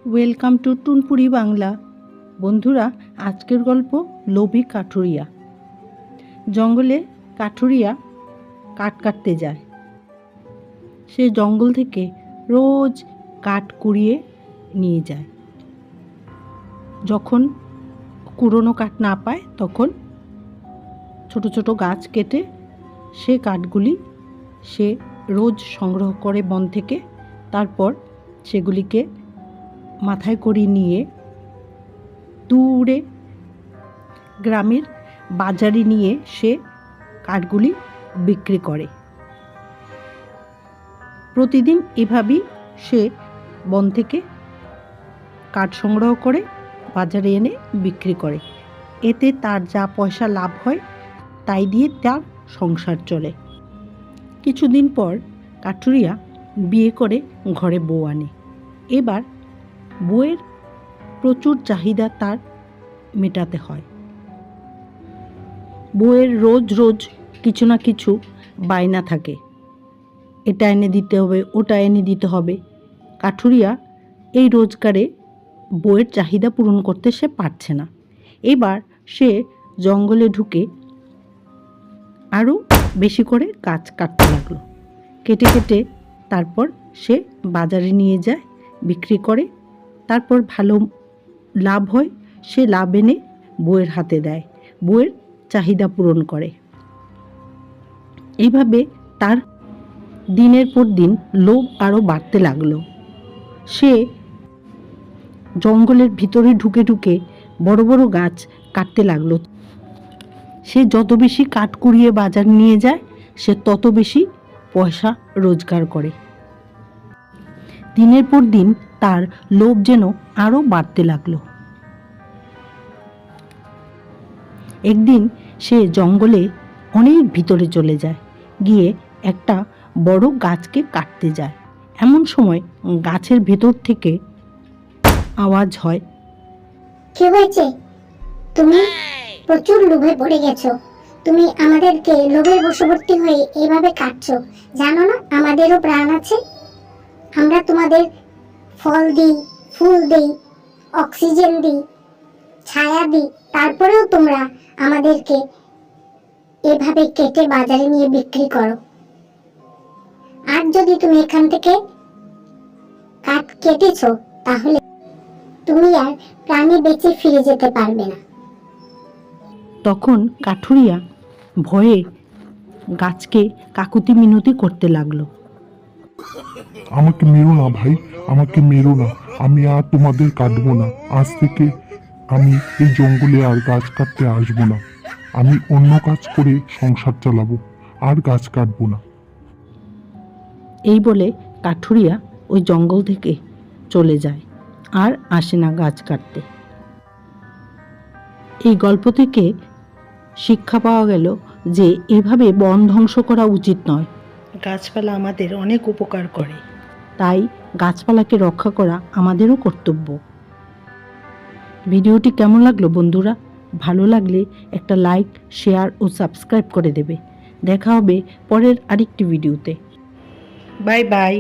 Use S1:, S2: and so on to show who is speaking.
S1: Welcome to টুনপুরি Bangla. বন্ধুরা, আজকের গল্প লোভী কাঠুরিয়া। জঙ্গলে কাঠুরিয়া কাঠ কাটতে যায়। সে জঙ্গল থেকে রোজ কাঠ কুড়িয়ে নিয়ে যায়। যখন কুড়োনো কাঠ না পায় তখন ছোট ছোট গাছ কেটে সে কাঠগুলি সে রোজ সংগ্রহ করে বন থেকে। তারপর সেগুলিকে মাথায় করে নিয়ে দূরে গ্রামের বাজারে নিয়ে সে কাঠগুলি বিক্রি করে। প্রতিদিন এভাবেই সে বন থেকে কাঠ সংগ্রহ করে বাজারে এনে বিক্রি করে। এতে তার যা পয়সা লাভ হয় তাই দিয়ে তার সংসার চলে। কিছুদিন পর কাঠুরিয়া বিয়ে করে ঘরে বউ আনে। এবার বউয়ের প্রচুর চাহিদা তার মেটাতে হয়। বউয়ের রোজ রোজ কিছু না কিছু বায়না থাকে, এটা এনে দিতে হবে, ওটা এনে দিতে হবে। কাঠুরিয়া এই রোজগারে বউয়ের চাহিদা পূরণ করতে সে পারছে না। এবার সে জঙ্গলে ঢুকে আরও বেশি করে গাছ কাটতে লাগলো। কেটে কেটে তারপর সে বাজারে নিয়ে যায়, বিক্রি করে। তারপর ভালো লাভ হয়, সে লাভ এনে বউয়ের হাতে দেয়, বউয়ের চাহিদা পূরণ করে। এইভাবে তার দিনের পর দিন লোভ আরও বাড়তে লাগলো। সে জঙ্গলের ভিতরে ঢুকে ঢুকে বড় বড় গাছ কাটতে লাগলো। সে যত বেশি কাঠ কুড়িয়ে বাজার নিয়ে যায় সে তত বেশি পয়সা রোজগার করে। দিনের পর দিন তার লোভ যেন আরও বাড়তে লাগলো। একদিন সে জঙ্গলে অনেক ভিতরে চলে যায়, গিয়ে একটা বড় গাছকে কাটতে যায়। এমন সময় গাছের ভেতর থেকে আওয়াজ হয়,
S2: কি হয়েছে? তুমি প্রচুর লোভে পড়ে গেছো। তুমি আমাদেরকে লোভের বশবর্তী হয়ে এভাবে কাটছো। জানো না আমাদেরও প্রাণ আছে? আমরা তোমাদের ফল দিই, ফুল দিই, অক্সিজেন দিই, ছায়া দিই, তারপরেও তোমরা আমাদেরকে এভাবে কেটে বাজারে নিয়ে বিক্রি করো। আর যদি তুমি এখান থেকে কাঠ কেটেছো তাহলে তুমি আর প্রাণে বেঁচে ফিরে যেতে পারবে না।
S1: তখন কাঠুরিয়া ভয়ে গাছকে কাকুতি মিনতি করতে লাগলো।
S3: আমাকে মেরো না ভাই, আমাকে মেরো না, আমি আর তোমাদের কাটবো না। আজ থেকে আমি এই জঙ্গলে আর গাছ কাটতে আসবো না। আমি অন্য কাজ করে সংসার চালাবো, আর গাছ কাটবো না।
S1: এই বলে কাঠুরিয়া ওই জঙ্গল থেকে চলে যায়, আর আসে না গাছ কাটতে। এই গল্প থেকে শিক্ষা পাওয়া গেল যে এভাবে বন ধ্বংস করা উচিত নয়। গাছপালা আমাদের অনেক উপকার করে, তাই গাছপালাকে রক্ষা করা আমাদেরও কর্তব্য। ভিডিওটি কেমন লাগলো বন্ধুরা? ভালো লাগলে একটা লাইক, শেয়ার ও সাবস্ক্রাইব করে দেবে। দেখা হবে পরের আরেকটি ভিডিওতে। Bye bye.